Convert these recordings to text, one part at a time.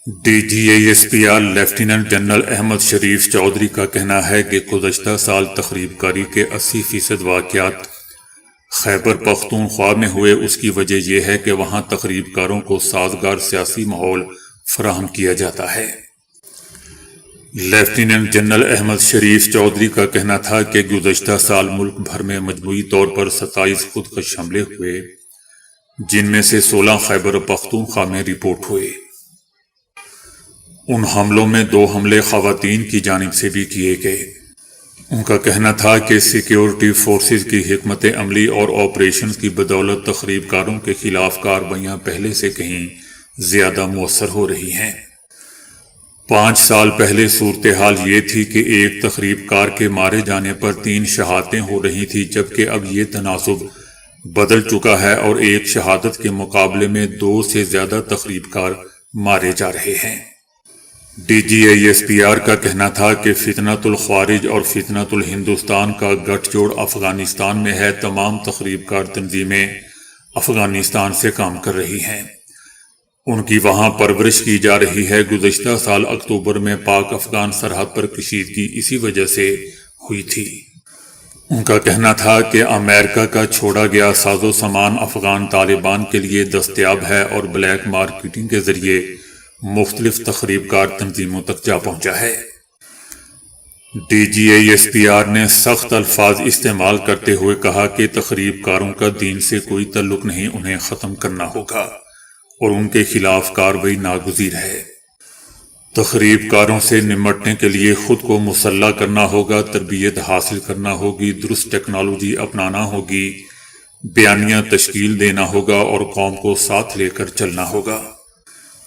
D G S P R lieutenant general Ahmed Sharif Chaudhry کا کہنا ہے کہ گزشتہ سال تخریب کاری کے 80% واقعات خیبر پختونخوا میں ہوئے۔ اس کی وجہ یہ ہے کہ وہاں تخریب کاروں کو سازگار سیاسی ماحول فراہم کیا جاتا ہے۔ لیفٹیننٹ جنرل احمد شریف چودھری کا کہنا تھا کہ گزشتہ سال ملک بھر میں مجموعی طور پر 27 خودکش حملے ہوئے، جن میں سے 16 خیبر پختونخوا میں رپورٹ ہوئے۔ ان حملوں میں 2 حملے خواتین کی جانب سے بھی کیے گئے۔ ان کا کہنا تھا کہ سیکیورٹی فورسز کی حکمت عملی اور آپریشن کی بدولت تخریب کاروں کے خلاف کارروائیاں پہلے سے کہیں زیادہ مؤثر ہو رہی ہیں۔ 5 سال پہلے صورتحال یہ تھی کہ ایک تخریب کار کے مارے جانے پر 3 شہادتیں ہو رہی تھیں، جبکہ اب یہ تناسب بدل چکا ہے اور ایک شہادت کے مقابلے میں 2 سے زیادہ تخریب کار مارے جا رہے ہیں۔ D G S P R کا کہنا تھا کہ فتنۃ الخوارج اور فتنۃ الہندوستان کا گٹھ جوڑ افغانستان میں ہے۔ تمام تخریب کار تنظیمیں افغانستان سے کام کر رہی ہیں، ان کی وہاں پرورش کی جا رہی ہے۔ گزشتہ سال اکتوبر میں پاک افغان سرحد پر کشیدگی اسی وجہ سے ہوئی تھی۔ ان کا کہنا تھا کہ امریکہ کا چھوڑا گیا ساز و سامان افغان طالبان کے لیے دستیاب ہے اور بلیک مارکیٹنگ کے ذریعے مختلف تخریب کار تنظیموں تک جا پہنچا ہے۔ D G S P R نے سخت الفاظ استعمال کرتے ہوئے کہا کہ تخریب کاروں کا دین سے کوئی تعلق نہیں، انہیں ختم کرنا ہوگا اور ان کے خلاف کارروائی ناگزیر ہے۔ تخریب کاروں سے نمٹنے کے لیے خود کو مسلح کرنا ہوگا، تربیت حاصل کرنا ہوگی، درست ٹیکنالوجی اپنانا ہوگی، بیانیہ تشکیل دینا ہوگا اور قوم کو ساتھ لے کر چلنا ہوگا۔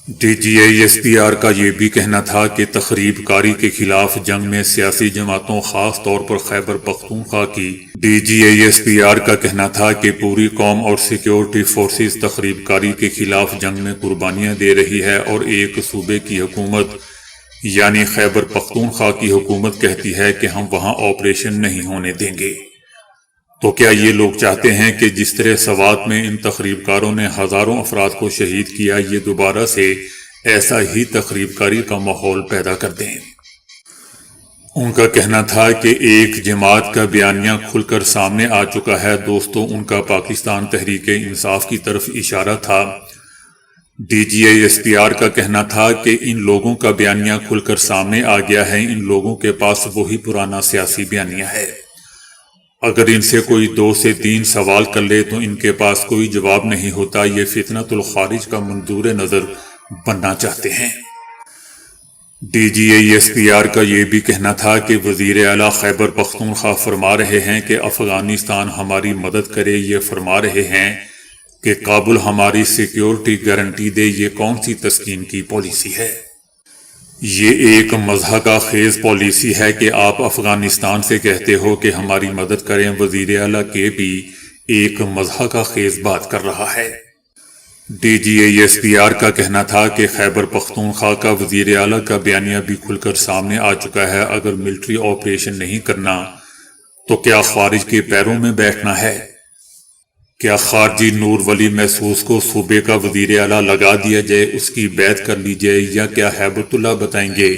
D G S P R کا یہ بھی کہنا تھا کہ تخریب کاری کے خلاف جنگ میں سیاسی جماعتوں، خاص طور پر خیبر پختونخوا کی D G S P R کا کہنا تھا کہ پوری قوم اور سیکیورٹی فورسز تخریب کاری کے خلاف جنگ میں قربانیاں دے رہی ہے اور ایک صوبے کی حکومت یعنی خیبر پختونخوا کی حکومت کہتی ہے کہ ہم وہاں آپریشن نہیں ہونے دیں گے۔ تو کیا یہ لوگ چاہتے ہیں کہ جس طرح سوات میں ان تخریب کاروں نے ہزاروں افراد کو شہید کیا، یہ دوبارہ سے ایسا ہی تخریب کاری کا ماحول پیدا کر دیں؟ ان کا کہنا تھا کہ ایک جماعت کا بیانیہ کھل کر سامنے آ چکا ہے۔ دوستو، ان کا پاکستان تحریک انصاف کی طرف اشارہ تھا۔ D G S P R کا کہنا تھا کہ ان لوگوں کا بیانیہ کھل کر سامنے آ گیا ہے، ان لوگوں کے پاس وہی پرانا سیاسی بیانیہ ہے۔ اگر ان سے کوئی 2 سے 3 سوال کر لے تو ان کے پاس کوئی جواب نہیں ہوتا۔ یہ فتنۃ الخوارج کا منظور نظر بننا چاہتے ہیں۔ D G S P R کا یہ بھی کہنا تھا کہ وزیر اعلیٰ خیبر پختونخوا فرما رہے ہیں کہ افغانستان ہماری مدد کرے، یہ فرما رہے ہیں کہ کابل ہماری سیکیورٹی گارنٹی دے۔ یہ کون سی تسکین کی پالیسی ہے؟ یہ ایک مضحکہ خیز پالیسی ہے کہ آپ افغانستان سے کہتے ہو کہ ہماری مدد کریں۔ وزیر اعلیٰ کے بھی ایک مضحکہ خیز بات کر رہا ہے۔ D G S P R کا کہنا تھا کہ خیبر پختونخوا کا وزیر اعلیٰ کا بیانیہ بھی کھل کر سامنے آ چکا ہے۔ اگر ملٹری آپریشن نہیں کرنا تو کیا خارج کے پیروں میں بیٹھنا ہے؟ کیا خارجی نور ولی محسوس کو صوبے کا وزیر اعلیٰ لگا دیا جائے، اس کی بیعت کر لی جائے، یا کیا ہیبت اللہ بتائیں گے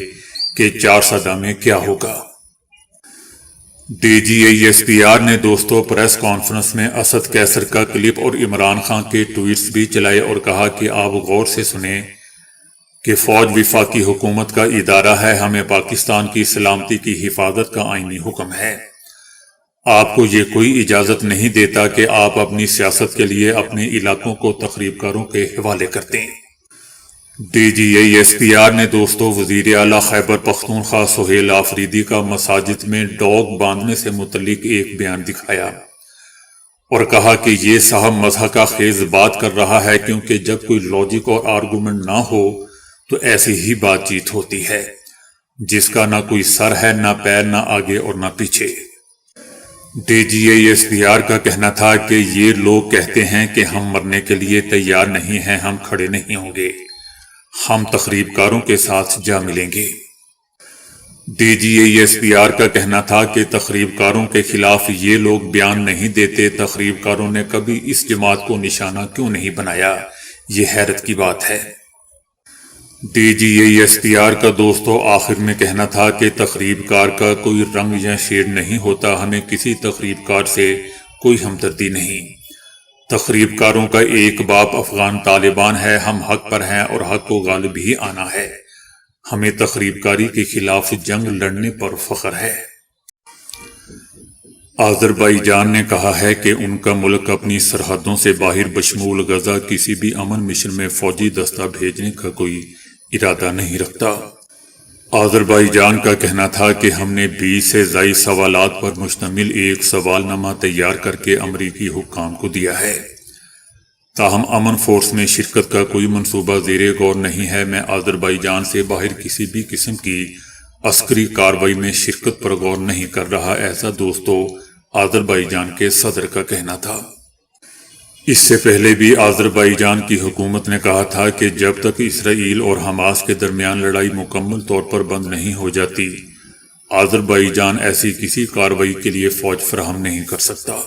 کہ 4 سدہ میں کیا ہوگا؟ D G S P R نے دوستو پریس کانفرنس میں اسد قیصر کا کلپ اور عمران خان کے ٹویٹس بھی چلائے اور کہا کہ آپ غور سے سنیں کہ فوج وفاقی حکومت کا ادارہ ہے، ہمیں پاکستان کی سلامتی کی حفاظت کا آئینی حکم ہے۔ آپ کو یہ کوئی اجازت نہیں دیتا کہ آپ اپنی سیاست کے لیے اپنے علاقوں کو تخریب کاروں کے حوالے کر دیں۔ D G S P R نے دوستو وزیر اعلیٰ خیبر پختونخوا سہیل آفریدی کا مساجد میں ڈاگ باندھنے سے متعلق ایک بیان دکھایا اور کہا کہ یہ صاحب مضحکہ خیز بات کر رہا ہے، کیونکہ جب کوئی لاجک اور آرگومنٹ نہ ہو تو ایسی ہی بات چیت ہوتی ہے جس کا نہ کوئی سر ہے، نہ پیر، نہ آگے اور نہ پیچھے۔ D G S P R کا کہنا تھا کہ یہ لوگ کہتے ہیں کہ ہم مرنے کے لیے تیار نہیں ہیں، ہم کھڑے نہیں ہوں گے، ہم تخریب کاروں کے ساتھ جا ملیں گے۔ D G S P R کا کہنا تھا کہ تخریب کاروں کے خلاف یہ لوگ بیان نہیں دیتے، تخریب کاروں نے کبھی اس جماعت کو نشانہ کیوں نہیں بنایا، یہ حیرت کی بات ہے۔ DGASPR کا دوستو آخر میں کہنا تھا کہ تخریب کار کا کوئی رنگ یا شیڈ نہیں ہوتا، ہمیں کسی تخریب کار سے کوئی ہمدردی نہیں۔ تخریب کاروں کا ایک باپ افغان طالبان ہے، ہم حق پر ہیں اور حق کو غالب ہی آنا ہے، ہمیں تخریب کاری کے خلاف جنگ لڑنے پر فخر ہے۔ آذربائیجان نے کہا ہے کہ ان کا ملک اپنی سرحدوں سے باہر بشمول غزہ کسی بھی امن مشن میں فوجی دستہ بھیجنے کا کوئی ارادہ نہیں رکھتا۔ آذربائیجان کا کہنا تھا کہ ہم نے 20 سے زائد سوالات پر مشتمل ایک سوال نامہ تیار کر کے امریکی حکام کو دیا ہے، تاہم امن فورس میں شرکت کا کوئی منصوبہ زیر غور نہیں ہے۔ میں آذربائیجان سے باہر کسی بھی قسم کی عسکری کارروائی میں شرکت پر غور نہیں کر رہا، ایسا دوستو آذربائیجان کے صدر کا کہنا تھا۔ اس سے پہلے بھی آذربائیجان کی حکومت نے کہا تھا کہ جب تک اسرائیل اور حماس کے درمیان لڑائی مکمل طور پر بند نہیں ہو جاتی، آذربائیجان ایسی کسی کارروائی کے لیے فوج فراہم نہیں کر سکتا۔